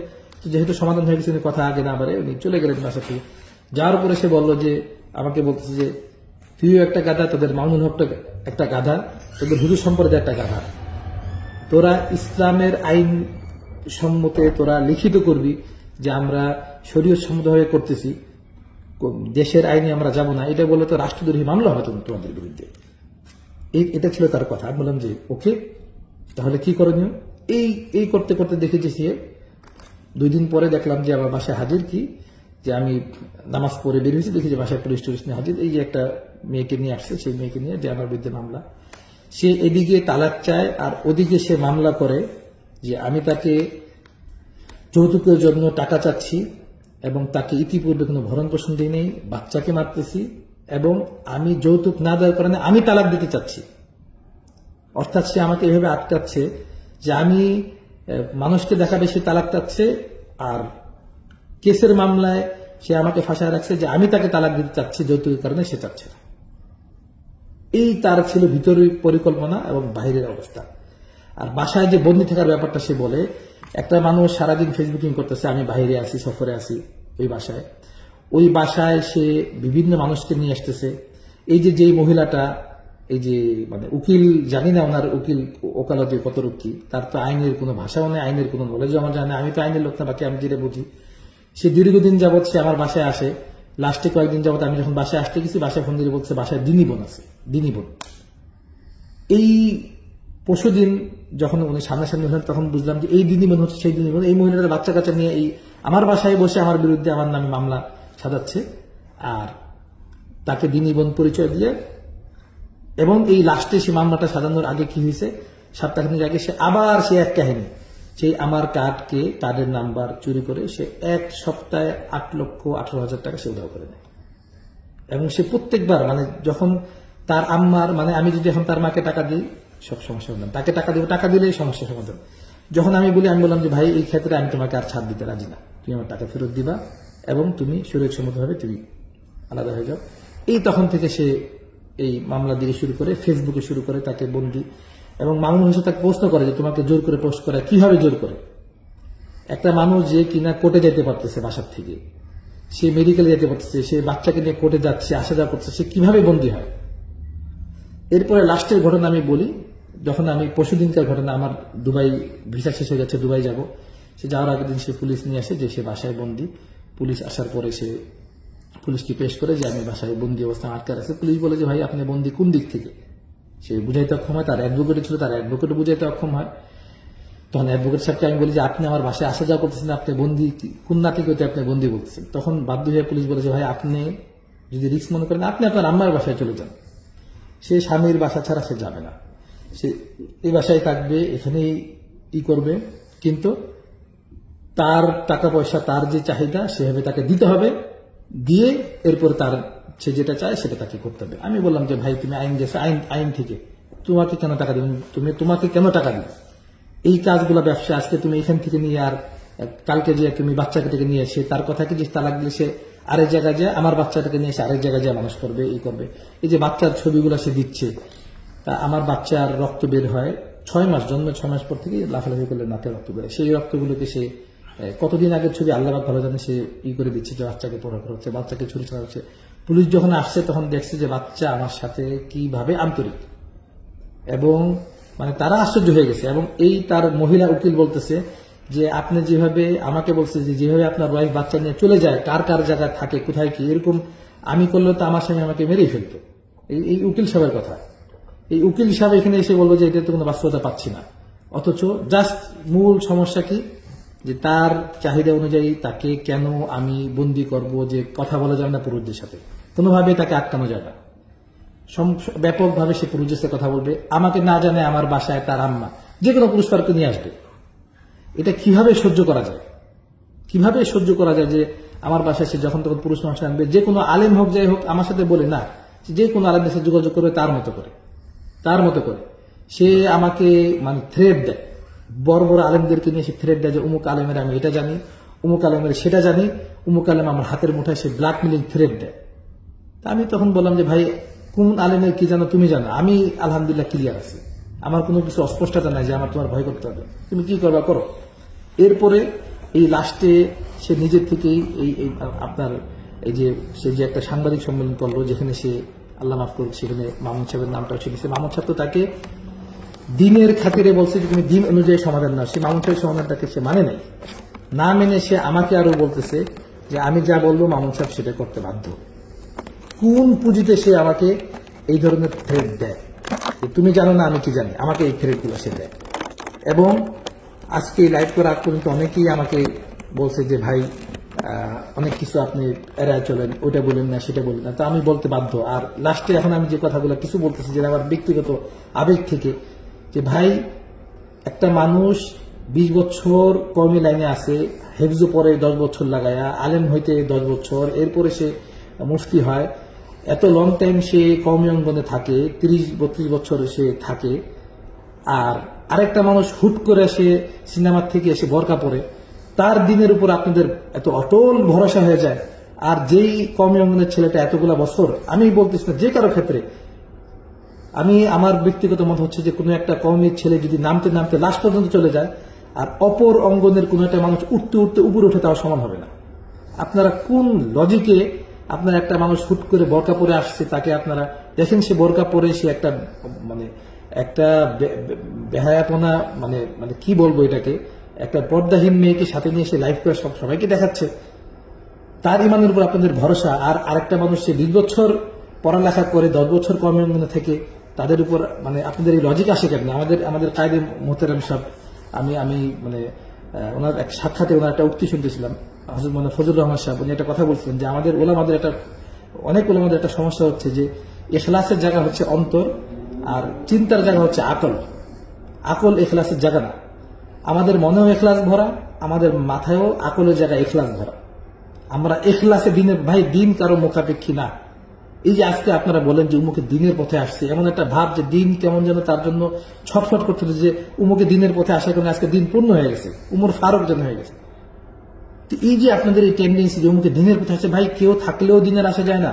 যেহেতু সমাধান হয়ে গেছে কথা আগে না বাড়ে উনি চলে গেলেন বাসা থেকে। যাওয়ার পরে সে বললো যে আমাকে বলতেছে যে তুইও একটা গাধা, তোদের মামুনুল হক একটা গাধা, তোদের হুজুর সম্প্রদায় একটা গাধা, তোরা ইসলামের আইন সম্মতে তোরা লিখিত করবি যে আমরা শরীয়ত সম্মতভাবে করতেছি, দেশের আইনে আমরা যাব না, এটা বলে তো রাষ্ট্রদ্রোহী মামলা হবে তোমাদের বিরুদ্ধে। এটা ছিল তার কথা। আমি বললাম যে ওকে তাহলে কি করণীয়। এই করতে করতে দেখেছি সে 2 দিন পরে দেখলাম যে আমার বাসায় হাজির কি, যে আমি নামাজ পড়ে বের হয়েছি, দেখি যে বাসায় পুলিশ টুলিশ নিয়ে হাজির, এই যে একটা মেয়েকে নিয়ে আসছে, সেই মেয়েকে নিয়ে যে আমার বিরুদ্ধে মামলা। সে এদিকে তালাক চায় আর ওদিকে সে মামলা করে যে আমি তাকে যৌতুকের জন্য টাকা চাচ্ছি এবং তাকে ইতিপূর্বে কোনো ভরণ পোষণ দিই নেই, বাচ্চাকে মারতেছি, এবং আমি যৌতুক না দেওয়ার কারণে আমি তালাক দিতে চাচ্ছি। অর্থাৎ সে আমাকে এভাবে আটকাচ্ছে যে আমি মানুষকে দেখাবে সে তালাক চাচ্ছে, আর কেসের মামলায় সে আমাকে ফাঁসায় রাখছে যে আমি তাকে তালাক দিতে চাচ্ছি যৌতুকের কারণে সে চাচ্ছে না। এই তার ছিল ভিতরের পরিকল্পনা এবং বাইরের অবস্থা। আর বাসায় যে বন্দী থাকার ব্যাপারটা সে বলে, একটা মানুষ সারাদিন ফেসবুকিং করতেছে, আমি বাইরে আছি, সফরে আছি, ওই বাসায় সে বিভিন্ন মানুষকে নিয়ে আসতেছে। এই যে যেই মহিলাটা, এই যে মানে উকিল, জানি না ওনার উকিল ওকালতি কত রুক্তি, তার তো আইনের কোনো ভাষাও নেই, আইনের কোনো নলেজও আমার জানে, আমি তো আইনের লোক না, বাকি আমি যেটা বুঝি। সে দীর্ঘদিন যাবৎ সে আমার বাসায় আসে, লাস্টে কয়েকদিন যাবৎ আমি যখন বাসায় আসতে গেছি, বাসায় ফোন দিয়ে বলছে বাসায় দিনী বোন আছে, দিনী বোন। এই পরশুদিন যখন উনি সামনাসামনি হলেন তখন বুঝলাম যে এই দিনী বোন হচ্ছে সেই দিনী বোন। এই মহিলাটা বাচ্চা কাচ্চা নিয়ে এই আমার বাসায় বসে আমার বিরুদ্ধে আমার নামে মামলা সাজাচ্ছে, আর তাকে দিনী বোন পরিচয় দিয়ে, এবং এই লাস্টে সে মামলাটা সাজানোর আগে কি হয়েছে, সপ্তাহখানেক আগে সে আবার সে এক কাহিনী, সেই আমার কার্ডের নাম্বার চুরি করে সে 1 সপ্তাহে 8,18,000 টাকা সে উধাও করে নেয়। এবং সে প্রত্যেকবার মানে যখন তার আম্মার মানে আমি যদি এখন তার মাকে টাকা দিই সব সমস্যা সমাধান, তাকে টাকা দিব, টাকা দিলেই সমস্যা সমাধান। যখন আমি বললাম যে ভাই এই ক্ষেত্রে আমি তোমাকে আর ছাড় দিতে রাজি না, তুমি আমার টাকা ফেরত দিবা এবং তুমি শরীর সম্মতভাবে তুমি আলাদা হয়ে যাও। এই তখন থেকে সে এই মামলা দিয়ে শুরু করে, ফেসবুকে শুরু করে তাকে বন্দী, এবং মামুন হোসেন তাকে প্রশ্ন করে যে তোমাকে জোর করে পোস্ট করে, কিভাবে জোর করে? একটা মানুষ যে কিনা কোর্টে যেতে পারতেছে বাসার থেকে, সে মেডিকেলে যেতে পারতেছে, সে বাচ্চাকে নিয়ে কোর্টে যাচ্ছে, আসা যাওয়া করছে, সে কিভাবে বন্দী হয়? এরপরে লাস্টের ঘটনা আমি বলি, যখন আমি পরশুদিনকার ঘটনা, আমার দুবাই ভিসা শেষ হয়ে যাচ্ছে, দুবাই যাব, সে যাওয়ার আগের দিন সে পুলিশ নিয়ে আসে যে সে বাসায় বন্দী। পুলিশ আসার পরে সে পুলিশকে পেশ করে যে আমি বাসায় বন্দী অবস্থা আটকে আছে। পুলিশ বলে যে ভাই আপনি বন্দী কোন দিক থেকে? সে বুঝাইতে অক্ষম হয়, তার অ্যাডভোকেট ছিল, তার অ্যাডভোকেট বুঝাইতে অক্ষম হয়। তখন অ্যাডভোকেট সাহেবকে আমি বলি যে আপনি আমার বাসায় আসা যাওয়া করতেছেন, আপনি বন্দি কোন নাতি করতে আপনি বন্দি বলতেছেন। তখন বাধ্য হয়ে পুলিশ বলেছে ভাই আপনি যদি রিস্ক মনে করেন আপনি আপনার আম্মার বাসায় চলে যান। সে স্বামীর বাসা ছাড়া সে যাবে না, সে এই বাসায় থাকবে, এখানেই করবে, কিন্তু তার টাকা পয়সা, তার যে চাহিদা সেভাবে তাকে দিতে হবে, দিয়ে এরপর তার সে যেটা চায় সেটা তাকে করতে হবে। আমি বললাম যে ভাই তুমি আইন গেছে, আইন থেকে তোমাকে কেন টাকা দেবেন, তোমাকে কেন টাকা দিবে, এই কাজগুলো ব্যবসা আজকে তুমি এখান থেকে নিয়ে আর কালকে যে তুমি বাচ্চাকে থেকে নিয়ে এসে তার কথা কি যে তালাক দিলে সে আরেক জায়গায় যায়, আমার বাচ্চাটাকে নিয়ে এসে আরেক জায়গায় যায় মানুষ করবে, এই করবে। এই যে বাচ্চার ছবিগুলো সে দিচ্ছে, তা আমার বাচ্চার রক্ত বের হয় 6 মাস, জন্মের 6 মাস পর থেকে লাফালাফি করলে নাকে রক্ত বের হয়। সেই রক্তগুলোকে সে কতদিন আগের ছবি আল্লাহ ভালো জানে, সে করে দিচ্ছে যে বাচ্চাকে পড়া করা হচ্ছে, বাচ্চাকে ছুরি ছাড়া হচ্ছে। পুলিশ যখন আসছে তখন দেখছে যে বাচ্চা আমার সাথে কিভাবে আন্তরিক, এবং মানে তারা আশ্চর্য হয়ে গেছে। এবং এই তার মহিলা উকিল বলতেছে যে আপনি যেভাবে আমাকে বলছে যে যেভাবে আপনার ওয়াইফ বাচ্চা নিয়ে চলে যায়, কার কার জায়গায় থাকে, কোথায় কি, এরকম আমি করলে তো আমার স্বামী আমাকে মেরেই ফেলতো। এই উকিল সাহেবের কথা। এই উকিল সাহেব এখানে এসে বলবো যে এটা তো কোনো বাস্তবতা পাচ্ছি না, অথচ জাস্ট মূল সমস্যা কি যে তার চাহিদা অনুযায়ী তাকে কেন আমি বন্দি করব, যে কথা বলা যায় না পুরুষদের সাথে, কোনোভাবে তাকে আটকানো যায় না, ব্যাপকভাবে সে পুরুষদের সাথে কথা বলবে, আমাকে না জানে আমার বাসায় তার আম্মা যে কোনো পুরুষ পার্কে নিয়ে আসবে। এটা কিভাবে সহ্য করা যায়, কিভাবে সহ্য করা যায় যে আমার বাসায় সে যখন তখন পুরুষ মানুষ আনবে, যে কোনো আলেম হোক যাই হোক, আমার সাথে বলে না, যে কোনো আলেমের সাথে যোগাযোগ করবে তার মতো করে সে আমাকে মানে থ্রেড দেয়, বড় বড় আলেমদেরকে নিয়ে সে থ্রেড দেয় যে অমুক আলেমের আমি এটা জানি, অমুক আলেমের সেটা জানি, অমুক আলেম আমার হাতের মুঠায়, সে ব্ল্যাকমেলিং থ্রেড দেয়। তা আমি তখন বললাম যে ভাই কোন আলেমের কি জানো তুমি জানো, আমি আলহামদুলিল্লাহ ক্লিয়ার আছি, আমার কোনো কিছু অস্পষ্টতা নাই যে আমার তোমার ভয় করতে হবে, তুমি কি করবা করো। এরপরে এই লাস্টে সে নিজের থেকেই এই আপনার এই যে সে যে একটা সাংবাদিক সম্মেলন করলো, যেখানে সে আল্লাহ মাফ করুক সেখানে মামুন সাহেবের নামটাও ছিল, সে মামুন সাহেব তো তাকে দিনের খাতিরে বলছে যে তুমি দিন অনুযায়ী সমাধান নাও, সে মামুন সাহেব সমাধানটাকে সে মানে নাই, না মেনে সে আমাকে আরো বলতেছে যে আমি যা বলবো মামুন সাহেব সেটা করতে বাধ্য। কোন পুঁজিতে সে আমাকে এই ধরনের থ্রেট দেয়, তুমি জানো না আমি কি জানি, আমাকে এই থ্রেট গুলো সে দেয়। এবং আজকে লাইভ করা আগ পর্যন্ত অনেকেই আমাকে বলছে যে ভাই অনেক কিছু আপনি এড়ায় চলেন, ওটা বলেন না সেটা বলেন না, তো আমি বলতে বাধ্য। আর লাস্টে এখন আমি যে কথাগুলো কিছু বলতেছি যে আমার ব্যক্তিগত আবেগ থেকে, যে ভাই একটা মানুষ 20 বছর কর্মী লাইনে আছে, হেফজু পরে 10 বছর লাগায়া, আলেম হইতে 10 বছর, এরপরে সে মুফতি হয়, এত লং টাইম সে কওমি অঙ্গনে থাকে, 30-32 বছর সে থাকে। আর আরেকটা মানুষ হুট করে সে সিনেমার থেকে এসে বোরকা পরে, তার দিনের উপর আপনাদের এত অটল ভরসা হয়ে যায়। আর যেই কওমি অঙ্গনের ছেলেটা এতগুলা বছর, আমি বলতেছি না যে কারো ক্ষেত্রে, আমি আমার ব্যক্তিগত মত হচ্ছে যে কোনো একটা কওমির ছেলে যদি নামতে নামতে লাস্ট পর্যন্ত চলে যায়, আর অপর অঙ্গনের কোনো একটা মানুষ উঠতে উঠতে উপরে উঠে তাও সমান হবে না। আপনারা কোন লজিকে আপনার একটা মানুষ হুট করে বোরকা পরে আসছে, তাকে আপনারা দেখেন সে বোরকা পরে সে একটা মানে একটা বেহায়াপনা, মানে মানে কি বলবো এটাকে, একটা পর্দাহীন মেয়েকে সাথে নিয়ে সে লাইভ করে সবাইকে দেখাচ্ছে, তার ইমানের উপর আপনাদের ভরসা। আর আরেকটা মানুষ সে 20 বছর পড়ালেখা করে 10 বছর কর্মজীবনে থেকে, তাদের উপর মানে আপনাদের এই লজিক আসে কেন? আমাদের কায়েদে মোহতারাম সাহেব, আমি মানে ওনার এক সাক্ষাতে ওনার একটা উক্তি শুনতেছিলাম, হযরত মাওলানা ফজলুর রহমান সাহেব, উনি একটা কথা বলছিলেন যে আমাদের ওলামাদের অনেক ওলামাদের একটা সমস্যা হচ্ছে যে ইখলাসের জায়গা হচ্ছে অন্তর, আর চিন্তার জায়গা হচ্ছে আকল ইখলাসের জায়গা না। আমাদের মনেও ইখলাস ভরা, আমাদের মাথায়ও আকলের জায়গায় ইখলাস ভরা। আমরা ইখলাসে দিনের, ভাই দিন কারো মুখাপেক্ষী না। এই যে আজকে আপনারা বলেন যে উমুকে দিনের পথে আসছে, এমন একটা ভাব যে দিন কেমন যেন তার জন্য ছটফট করতে হচ্ছে, যে উমুকে দিনের পথে আসার কারণে আজকে দিন পূর্ণ হয়ে গেছে, উমর ফারুক যেন হয়ে গেছে। এই যে আপনাদের এই টেন্ডেন্সি যে উমুকে দিনের পথে আসছে, ভাই কেউ থাকলেও দিনের আসা যায় না,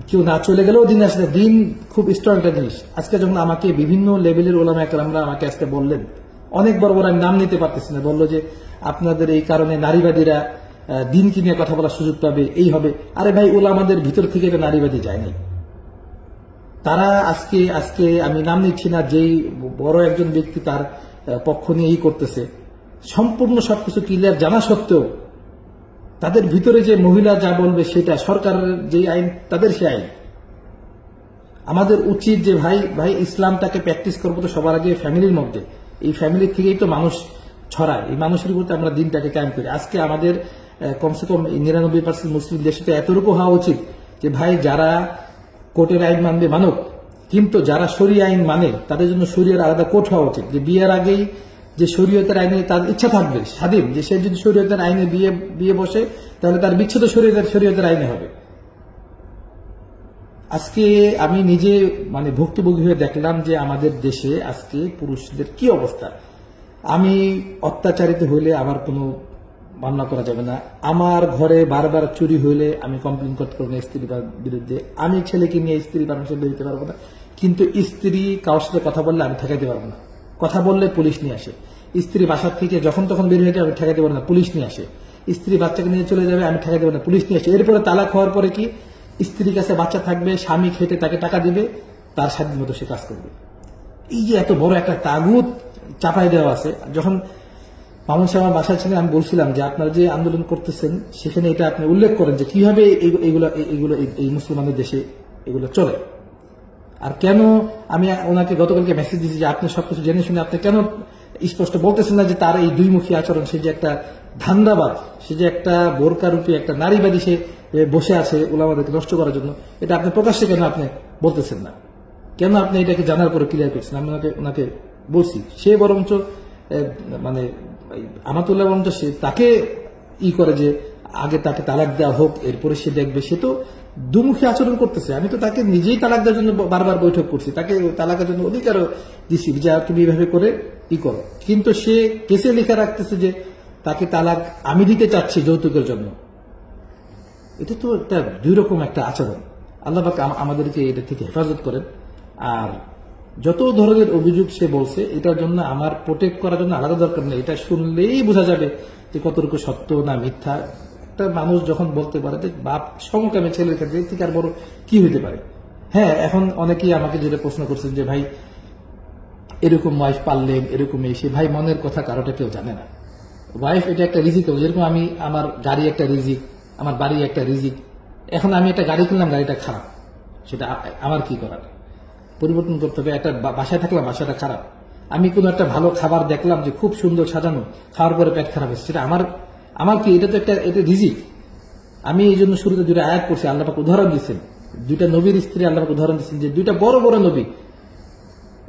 কেউ না চলে গেলেও দিন আসে। দিন খুব স্ট্রং একটা জিনিস। আজকে যখন আমাকে বিভিন্ন লেভেলের ওলামা একরামরা আমাকে আজকে বললেন, অনেক বড় বড় আমি নাম নিতে পারতেছি না, বললো যে আপনাদের এই কারণে নারীবাদীরা দিনকে নিয়ে কথা বলার সুযোগ পাবে, এই হবে। আরে ভাই ওলামাদের ভিতর থেকে এটা নারীবাদী যায়নি। তারা আজকে আমি নাম নিচ্ছি না, যেই বড় একজন ব্যক্তি তার পক্ষ নিয়ে করতেছে, সম্পূর্ণ সবকিছু ক্লিয়ার জানা সত্ত্বেও তাদের ভিতরে যে মহিলা যা বলবে সেটা সরকারের যে আইন, তাদের সে আইন। আমাদের উচিত যে ভাই ভাই ইসলামটাকে প্র্যাকটিস করবো তো সবার আগে ফ্যামিলির মধ্যে, এই ফ্যামিলি থেকেই তো মানুষ ছড়ায়, এই মানুষের উপর আমরা দিনটাকে কায়েম করি। আজকে আমাদের কমসে কম 99% মুসলিম দেশে তো এতটুকু হওয়া উচিত যে ভাই যারা কোর্টের আইন মানবে মানব, কিন্তু যারা শরীয় আইন মানে তাদের জন্য শরীয়তের আলাদা কোর্ট হওয়া উচিত। যে বিয়ের আগেই যে শরীয়তের আইনে তার ইচ্ছা থাকবে স্বাধীন, যে সে যদি শরীয়তের আইনে বিয়ে বসে তাহলে তার বিচ্ছেদ শরীয়তের আইনে হবে। আজকে আমি নিজে মানে ভুক্তভোগী হয়ে দেখলাম যে আমাদের দেশে আজকে পুরুষদের কি অবস্থা। আমি অত্যাচারিত হইলে আমার কোনো মামলা করা যাবে না, আমার ঘরে বারবার চুরি হইলে আমি কমপ্লেন করতে পারবো না স্ত্রীর বিরুদ্ধে, আমি ছেলেকে নিয়ে স্ত্রী পারমিশন দিতে পারবো না, কিন্তু স্ত্রী কারোর সাথে কথা বললে আমি ঠেকাইতে পারবো না, কথা বললে পুলিশ নিয়ে আসে। স্ত্রী বাসার থেকে যখন তখন বের হয়ে যাবে আমি ঠেকাইতে পারবো না, পুলিশ নিয়ে আসে। স্ত্রী বাচ্চাকে নিয়ে চলে যাবে আমি ঠেকাইতে পারবো না, পুলিশ নিয়ে আসে। এরপরে তালাক হওয়ার পরে কি স্ত্রীর কাছে বাচ্চা থাকবে, স্বামী খেটে তাকে টাকা দিবে, তার স্বাধীন মতো সে কাজ করবে। এই যে এত বড় একটা তাগুত চাপাই দেওয়া আছে। যখন মামুন সাহেব আমার বাসায় ছিলেন আমি বলছিলাম যে আপনারা যে আন্দোলন করতেছেন সেখানে এটা আপনি উল্লেখ করেন যে কিভাবে এগুলো এই মুসলমানদের দেশে এগুলো চলে। আর কেন আমি ওনাকে গতকালকে মেসেজ দিয়েছি যে আপনি সবকিছু জেনে শুনে আপনি কেন স্পষ্ট বলতেছেন না যে তার এই দুইমুখী আচরণ, সে যে একটা ধান্দাবাজ, সে যে একটা বোরকারূপী একটা নারীবাদী, সে বসে আছে ওলামাদেরকে নষ্ট করার জন্য, এটা আপনি প্রকাশ্যে কেন আপনি বলতেছেন না? কেন আপনি এটাকে জানার পরে ক্লিয়ার করছেন? আমি ওনাকে বলছি, সে বরঞ্চ মানে আমাতুল্লাহ বরঞ্চ সে তাকে করে যে আগে তাকে তালাক দেওয়া হোক, এরপরে সে দেখবে। সে তো দুমুখী আচরণ করতেছে। আমি তো তাকে নিজেই তালাক দেওয়ার জন্য বারবার বৈঠক করছি, তাকে তালাকের জন্য অধিকারও দিচ্ছি যে তুমি এইভাবে করে করো, কিন্তু সে কেসে লেখা রাখতেছে যে তাকে তালাক আমি দিতে চাচ্ছি যৌতুকের জন্য। এটা তো একটা দুই রকম একটা আচরণ। আল্লাহ পাক আমাদেরকে এটা থেকে হেফাজত করেন। আর যত ধরনের অভিযোগ সে বলছে এটার জন্য আমার প্রোটেক্ট করার জন্য আলাদা দরকার নেই, এটা শুনলেই বোঝা যাবে যে কতটুকু সত্য না মিথ্যা। একটা মানুষ যখন বলতে পারে যে বাপ সমকামী ছেলের ক্ষেত্রে থেকে আর বড় কি হইতে পারে। হ্যাঁ, এখন অনেকেই আমাকে যেটা প্রশ্ন করছেন যে ভাই এরকম ওয়াইফ পারলেন, এরকম এসে, ভাই মনের কথা কারোটা কেউ জানে না। ওয়াইফ এটা একটা রিজিক, যেরকম আমি আমার গাড়ি একটা রিজিক, আমার বাড়ি একটা রিজিক। এখন আমি একটা গাড়ি কিনলাম, গাড়িটা খারাপ, সেটা আমার কি করার, পরিবর্তন করতে হবে। একটা বাসায় থাকলাম, বাসাটা খারাপ। আমি কোনো একটা ভালো খাবার দেখলাম যে খুব সুন্দর সাজানো, খাওয়ার পরে পেট খারাপ হচ্ছে, সেটা আমার কি, এটা তো এটা রিজিক। আমি এই জন্য শুরুতে দুইটা আয়াত করছি, আল্লাহ পাক উদাহরণ দিচ্ছেন, দুইটা নবীর স্ত্রী আল্লাহ পাক উদাহরণ দিচ্ছেন যে দুইটা বড় বড় নবী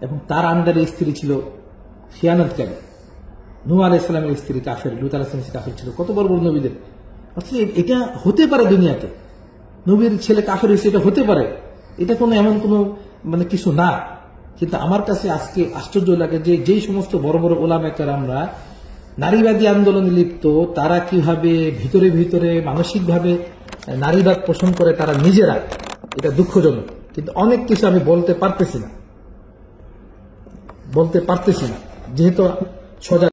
এবং তার আন্ডারে স্ত্রী ছিল খিয়ানতকারী। নূহ আলাইহিস সালামের স্ত্রী কাফের, লূত আলাইহিস সালামের কাফের ছিল, কত বড় বড় নবীদের। এটা হতে পারে দুনিয়াতে, নবীর ছেলে কাফের হয়েছে, এটা হতে পারে, এটা কোনো এমন কোনো মানে কিছু না। কিন্তু আমার কাছে আজকে আশ্চর্য লাগে যে যেই সমস্ত বড় বড় ওলামা কেরামরা নারীবাদী আন্দোলনে লিপ্ত, তারা কিভাবে ভিতরে ভিতরে মানসিকভাবে নারীবাদ পোষণ করে তারা নিজেরা, এটা দুঃখজনক। কিন্তু অনেক কিছু আমি বলতে পারতেছি না, যেহেতু সজাগ